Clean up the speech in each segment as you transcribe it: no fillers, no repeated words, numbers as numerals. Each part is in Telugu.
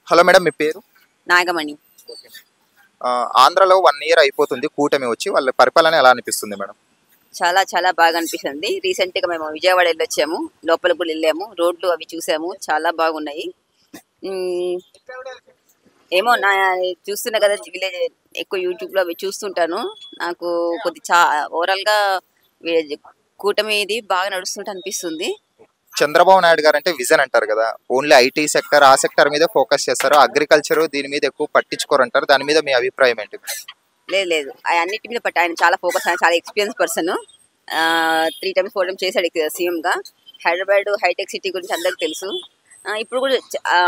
హలో మేడం, మీ పేరు? నాగమణి. ఆంధ్రలో 1 ఇయర్ అయిపోతుంది కూటమి వచ్చి. వాళ్ళ పరిపాలన ఎలా అనిపిస్తుంది మేడం? చాలా చాలా బాగా అనిపిస్తుంది. రీసెంట్‌గా మేము విజయవాడ వెళ్ళొచ్చాము. లోపలికి కూడా వెళ్ళాము. రోడ్లు అవి చూసాము. చాలా బాగున్నాయి. హ్మ్. ఏమో చూస్తున్నా కదా విలేజ్ ఎక్కువ యూట్యూబ్‌లో అవి చూస్తుంటాను. నాకు ఓవరాల్‌గా కూటమి ఇది బాగా నడుస్తున్నట్టు అనిపిస్తుంది. చంద్రబాబు నాయుడు గారు అంటే విజన్ అంటారు కదా, ఓన్లీ ఐటీ సెక్టర్ ఆ సెక్టర్ మీద ఫోకస్ చేస్తారు, అగ్రికల్చర్ దీని మీద ఎక్కువ పట్టించుకోరు అంటారు. దాని మీద మీ అభిప్రాయం ఏంటి? లేదు. అన్నిటి మీద ఆయన చాలా ఫోకస్, ఆయన చాలా ఎక్స్‌పీరియన్స్ పర్సన్. 3 టైమ్స్ 4 టైమ్స్ చేశాడు సీఎంగా. హైదరాబాద్ హైటెక్ సిటీ గురించి అందరికీ తెలుసు. ఇప్పుడు కూడా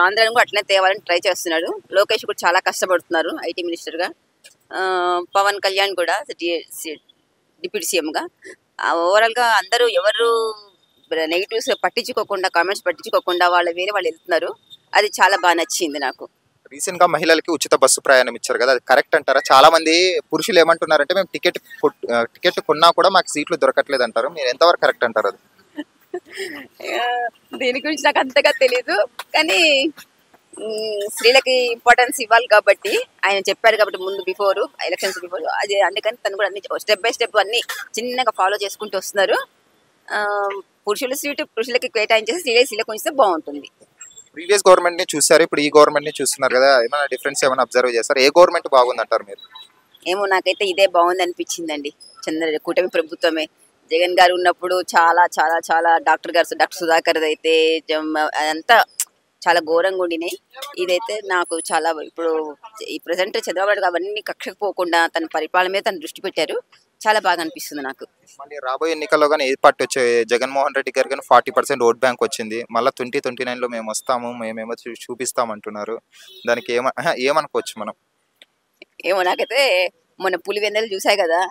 ఆంధ్రాని కూడా అట్లనే తేవాలని ట్రై చేస్తున్నాడు. లోకేష్ కూడా చాలా కష్టపడుతున్నారు ఐటీ మినిస్టర్గా. పవన్ కళ్యాణ్ కూడా డిప్యూటీ సీఎంగా. ఓవరాల్గా అందరూ ఎవరు నెగిటివ్స్ పట్టించుకోకుండా, కామెంట్స్ పట్టించుకోకుండా వేరే వాళ్ళు వెళ్తున్నారు. అది చాలా బాగా నచ్చింది నాకు. రీసెంట్ గా మహిళలకి ఉచిత బస్సు ప్రయాణం ఇచ్చారు కదా, అది కరెక్ట్ అంటారా? చాలా మంది పురుషులు ఏమంటున్నారంటే మేము టికెట్ కొన్నా కూడా మాకు సీట్లు దొరకట్లేదు అంటారు. మీరు ఎంతవరకు కరెక్ట్ అంటారు అది? దీని గురించి నాకు అంతగా తెలీదు, కానీ స్త్రీలకి ఇంపార్టెన్స్ ఇవ్వాలి కాబట్టి ఆయన చెప్పారు కాబట్టి ముందు బిఫోర్ ఎలక్షన్స్ బిఫోర్ అది, అందుకని తను కూడా అన్ని స్టెప్ బై స్టెప్ అన్ని చిన్నగా ఫాలో చేసుకుంటూ వస్తున్నారు. పురుషులకి కేటాయించేసి స్త్రీలకు ఉంచితే బాగుంటుంది. ప్రీవియస్ గవర్నమెంట్ ని చూసారు, ఇప్పుడు ఈ గవర్నమెంట్ ని చూస్తున్నారు కదా, ఏమైనా డిఫరెన్స్ ఏమైనా అబ్జర్వ్ చేస్తారు? ఏ గవర్నమెంట్ బాగుంది అంటారు మీరు? ఏమో నాకైతే ఇదే బాగుంది అనిపించిందండి. కూటమి ప్రభుత్వమే. జగన్ గారు ఉన్నప్పుడు చాలా చాలా చాలా డాక్టర్ సుధాకర్ అయితే అదంతా చాలా ఘోరంగా ఉండినాయి. ఇదైతే నాకు చాలా ఇప్పుడు ఈ ప్రజెంట్ చంద్రబాబు నాయుడు అవన్నీ కక్షకు పోకుండా తన పరిపాలన మీద తను దృష్టి పెట్టారు. చాలా బాగా అనిపిస్తుంది నాకు. మళ్ళీ రాబోయే ఎన్నికల్లో కానీ ఏ పార్టీ వచ్చే జగన్మోహన్ రెడ్డి గారు కానీ 40% ఓట్ బ్యాంక్ వచ్చింది. మళ్ళీ 2029లో మేము వస్తాము, మేమేమో చూపిస్తామంటున్నారు. దానికి ఏమనుకోవచ్చు మనం? ఏమో నాకైతే మొన్న పులివెందులు చూసాయి కదా,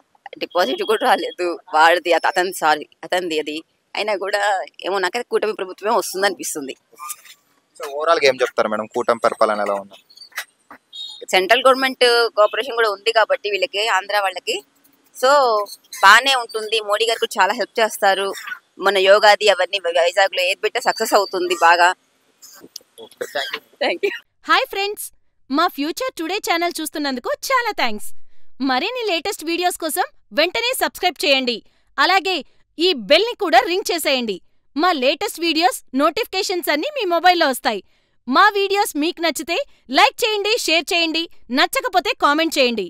డిపాజిట్ కూడా రాలేదు వాడిది, అతనిది అది అయినా కూడా. ఏమో నాకైతే కూటమి ప్రభుత్వమే వస్తుంది అనిపిస్తుంది. సో ఓవరాల్గా ఏం చెప్తారు మేడం, కూటమి పరిపాలన ఎలా ఉంది? సెంట్రల్ గవర్నమెంట్ కోఆపరేషన్ కూడా ఉంది కాబట్టి వీళ్ళకి, ఆంధ్ర వాళ్ళకి, సో బాగానే ఉంటుంది. మోడీ గారు చాలా హెల్ప్ చేస్తారు. మన యోగాది అవన్నీ వైజాగ్లో ఏది పెట్టా సక్సెస్ అవుతుంది బాగా. Thank you. హాయ్ ఫ్రెండ్స్, మా ఫ్యూచర్ టుడే ఛానల్ చూస్తున్నందుకు చాలా థ్యాంక్స్. మరిన్ని లేటెస్ట్ వీడియోస్ కోసం వెంటనే సబ్స్క్రైబ్ చేయండి. అలాగే ఈ బెల్ ని కూడా రింగ్ చేసేయండి. మా లేటెస్ట్ వీడియోస్ నోటిఫికేషన్స్ అన్నీ మీ మొబైల్లో వస్తాయి. మా వీడియోస్ మీకు నచ్చితే లైక్ చేయండి, షేర్ చేయండి, నచ్చకపోతే కామెంట్ చేయండి.